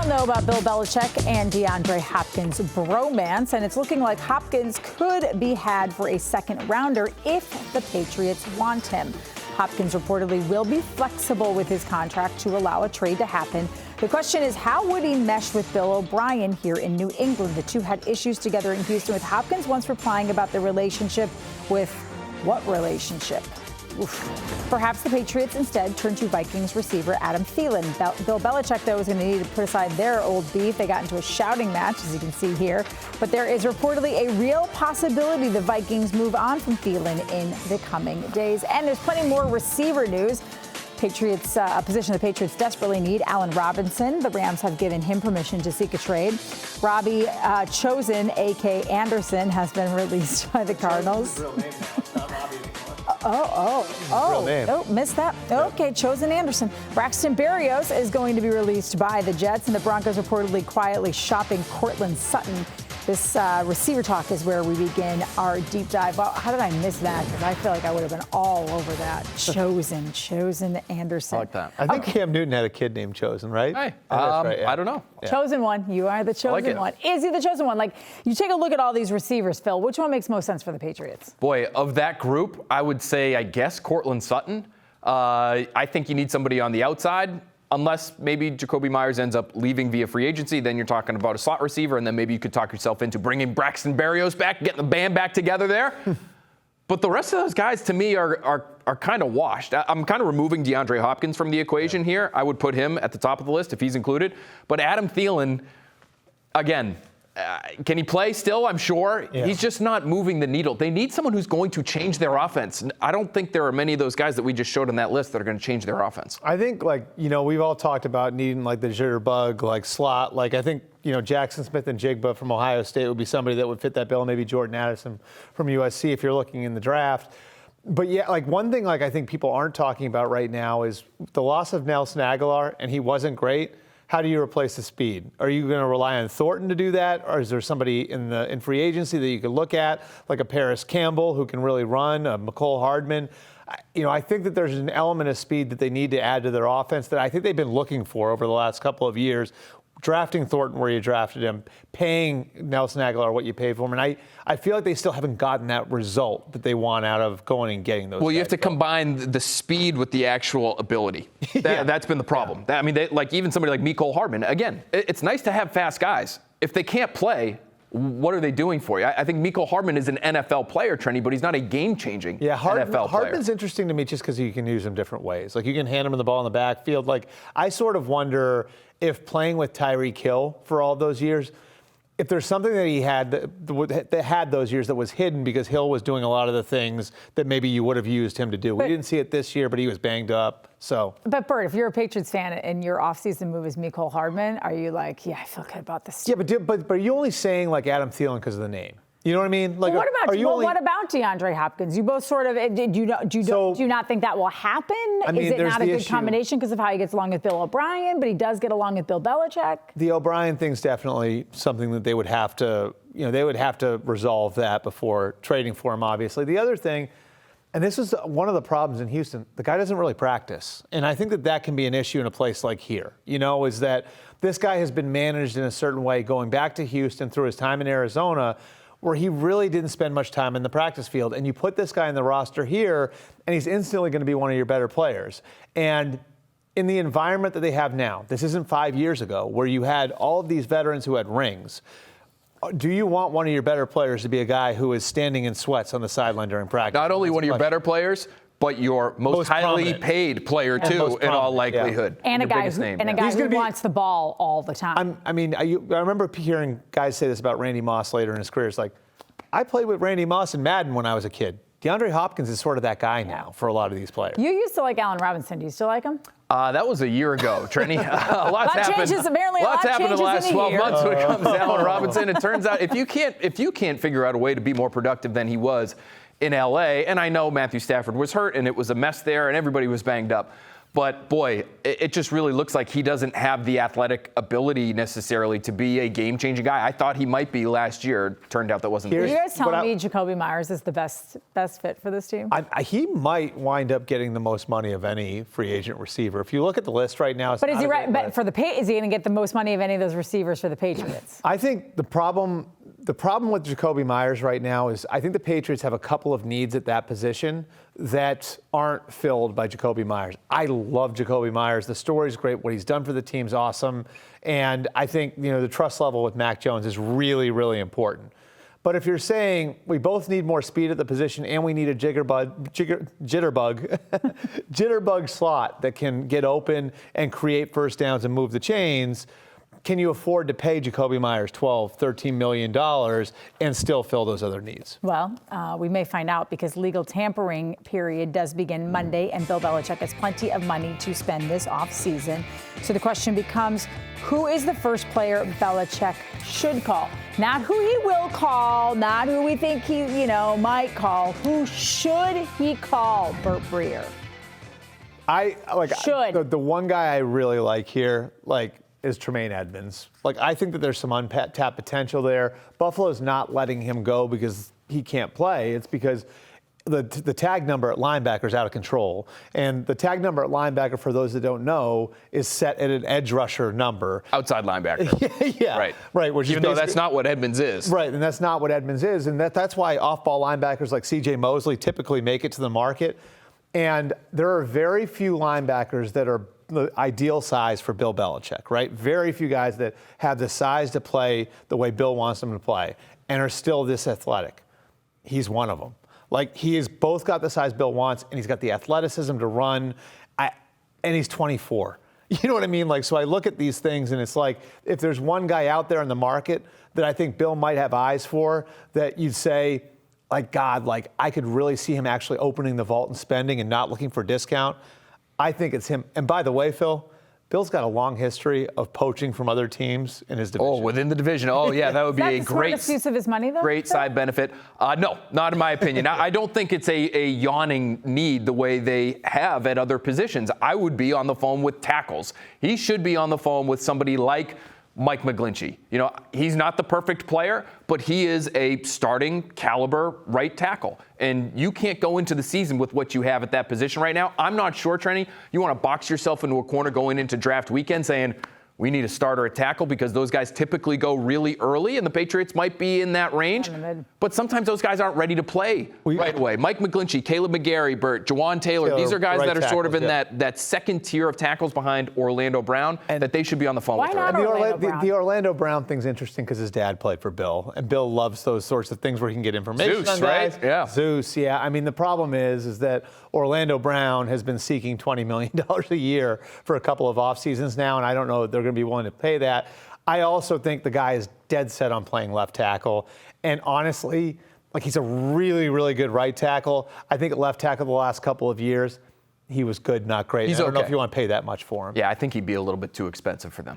all know about Bill Belichick and DeAndre Hopkins' bromance, and it's looking like Hopkins could be had for a second rounder if the Patriots want him. Hopkins reportedly will be flexible with his contract to allow a trade to happen. The question is, how would he mesh with Bill O'Brien here in New England? The two had issues together in Houston, with Hopkins once replying about their relationship with what relationship? Oof. Perhaps the Patriots instead turn to Vikings receiver Adam Thielen. Bill Belichick, though, is going to need to put aside their old beef. They got into a shouting match, as you can see here. But there is reportedly a real possibility the Vikings move on from Thielen in the coming days. And there's plenty more receiver news. Patriots, a position the Patriots desperately need, Allen Robinson. The Rams have given him permission to seek a trade. Robbie Chosen, A.K. Anderson, has been released by the Cardinals. Oh, missed that. Okay, Chosen Anderson. Braxton Berrios is going to be released by the Jets, and the Broncos reportedly quietly shopping Courtland Sutton. This receiver talk is where we begin our deep dive. Well, how did I miss that? Because I feel like I would have been all over that. Chosen Anderson. I like that. I think Cam Newton had a kid named Chosen, right? Hey, right, yeah. I don't know. Yeah. Chosen one. You are the chosen one. Is he the chosen one? Like, you take a look at all these receivers, Phil. Which one makes most sense for the Patriots? Boy, of that group, I would say, I guess, Courtland Sutton. I think you need somebody on the outside. Unless maybe Jakobi Meyers ends up leaving via free agency, then you're talking about a slot receiver, and then maybe you could talk yourself into bringing Braxton Berrios back, getting the band back together there. But the rest of those guys, to me, are kind of washed. I'm kind of removing DeAndre Hopkins from the equation here. I would put him at the top of the list if he's included. But Adam Thielen, again, can he play still? I'm sure. Yeah. He's just not moving the needle. They need someone who's going to change their offense. I don't think there are many of those guys that we just showed on that list that are going to change their offense. I think, we've all talked about needing, the jitterbug, slot. I think, Jackson Smith and Jigba from Ohio State would be somebody that would fit that bill. Maybe Jordan Addison from USC if you're looking in the draft. But, yeah, one thing, I think people aren't talking about right now is the loss of Nelson Aguilar, and he wasn't great. How do you replace the speed? Are you going to rely on Thornton to do that? Or is there somebody in free agency that you could look at, like a Paris Campbell who can really run, a Mecole Hardman? I think that there's an element of speed that they need to add to their offense that I think they've been looking for over the last couple of years. Drafting Thornton where you drafted him, paying Nelson Aguilar what you paid for him. And I feel like they still haven't gotten that result that they want out of going and getting those. Well, you have to combine the speed with the actual ability. That's been the problem. Yeah. Even somebody like Mecole Hardman, again, it's nice to have fast guys. If they can't play, what are they doing for you? I think Mecole Hardman is an NFL player, Trenni, but he's not a game-changing NFL player. Hardman's interesting to me just because you can use him different ways. You can hand him the ball in the backfield. I sort of wonder if playing with Tyreek Hill for all those years, if there's something that he had that had those years that was hidden because Hill was doing a lot of the things that maybe you would have used him to do. We didn't see it this year, but he was banged up. But Bert, if you're a Patriots fan and your offseason move is Mecole Hardman, are you I feel good about this? Yeah, but are you only saying Adam Thielen because of the name? You know what I mean? What about DeAndre Hopkins? You both sort of do you not think that will happen? Is it not a good combination because of how he gets along with Bill O'Brien, but he does get along with Bill Belichick? The O'Brien thing's definitely something that they would have to, they would have to resolve that before trading for him, obviously. The other thing, and this is one of the problems in Houston, the guy doesn't really practice. And I think that can be an issue in a place like here, is that this guy has been managed in a certain way going back to Houston through his time in Arizona, where he really didn't spend much time in the practice field. And you put this guy in the roster here, and he's instantly going to be one of your better players. And in the environment that they have now, this isn't 5 years ago, where you had all of these veterans who had rings. Do you want one of your better players to be a guy who is standing in sweats on the sideline during practice? Not only one of your better players, but your most highly paid player, too, in all likelihood. Yeah. And a guy who wants the ball all the time. I remember hearing guys say this about Randy Moss later in his career. It's I played with Randy Moss in Madden when I was a kid. DeAndre Hopkins is sort of that guy now for a lot of these players. You used to like Allen Robinson. Do you still like him? That was a year ago, Trenni. Lots happened in the last 12 months when it comes to Allen Robinson. It turns out if you can't figure out a way to be more productive than he was in L.A., and I know Matthew Stafford was hurt and it was a mess there and everybody was banged up, But, boy, it just really looks like he doesn't have the athletic ability necessarily to be a game-changing guy. I thought he might be last year. Turned out that wasn't the Are case. you guys telling me Jakobi Meyers is the best fit for this team? He might wind up getting the most money of any free agent receiver. If you look at the list right now, but is he right? But for is he going to get the most money of any of those receivers for the Patriots? I think the problem with Jakobi Meyers right now is I think the Patriots have a couple of needs at that position that aren't filled by Jakobi Meyers. I love Jakobi Meyers. The story's great. What he's done for the team's awesome. And I think, the trust level with Mac Jones is really, really important. But if you're saying we both need more speed at the position and we need a jitterbug slot that can get open and create first downs and move the chains, can you afford to pay Jakobi Meyers $12, $13 million and still fill those other needs? Well, we may find out because legal tampering period does begin Monday, and Bill Belichick has plenty of money to spend this offseason. So the question becomes, who is the first player Belichick should call? Not who he will call, not who we think he, might call. Who should he call, Burt Breer? The one guy I really like here, is Tremaine Edmunds. I think that there's some untapped potential there. Buffalo's not letting him go because he can't play. It's because the tag number at linebacker is out of control. And the tag number at linebacker, for those that don't know, is set at an edge rusher number. Outside linebacker. Yeah. Right. Which Even though that's not what Edmonds is. Right, and that's not what Edmonds is. And that's why off-ball linebackers like C.J. Mosley typically make it to the market. And there are very few linebackers that are the ideal size for Bill Belichick, right? Very few guys that have the size to play the way Bill wants them to play and are still this athletic. He's one of them. He has both got the size Bill wants, and he's got the athleticism to run, and he's 24. You know what I mean? So I look at these things, and it's if there's one guy out there in the market that I think Bill might have eyes for, that you'd say, I could really see him actually opening the vault and spending and not looking for a discount, I think it's him. And by the way, Phil, Bill's got a long history of poaching from other teams in his division. Oh, within the division. Oh, yeah, that would be a great use of his money, though. Great side benefit. No, not in my opinion. I don't think it's a yawning need the way they have at other positions. I would be on the phone with tackles. He should be on the phone with somebody like Mike McGlinchey. He's not the perfect player, but he is a starting caliber right tackle. And you can't go into the season with what you have at that position right now. I'm not sure, Trenni, you want to box yourself into a corner going into draft weekend saying, we need a starter at tackle because those guys typically go really early, and the Patriots might be in that range. But sometimes those guys aren't ready to play right away. Mike McGlinchey, Caleb McGarry, Jawan Taylor, these are guys that are sort of in that second tier of tackles behind Orlando Brown, and that they should be on the phone with. The Orlando Brown thing's interesting because his dad played for Bill, and Bill loves those sorts of things where he can get information Zeus, on guys. Right? Yeah. Zeus, yeah. I mean, the problem is that Orlando Brown has been seeking $20 million a year for a couple of off seasons now, and I don't know if they're going to be willing to pay that. I also think the guy is dead set on playing left tackle, and honestly, he's a really, really good right tackle. I think at left tackle the last couple of years, he was good, not great. I don't know if you want to pay that much for him. Yeah, I think he'd be a little bit too expensive for them.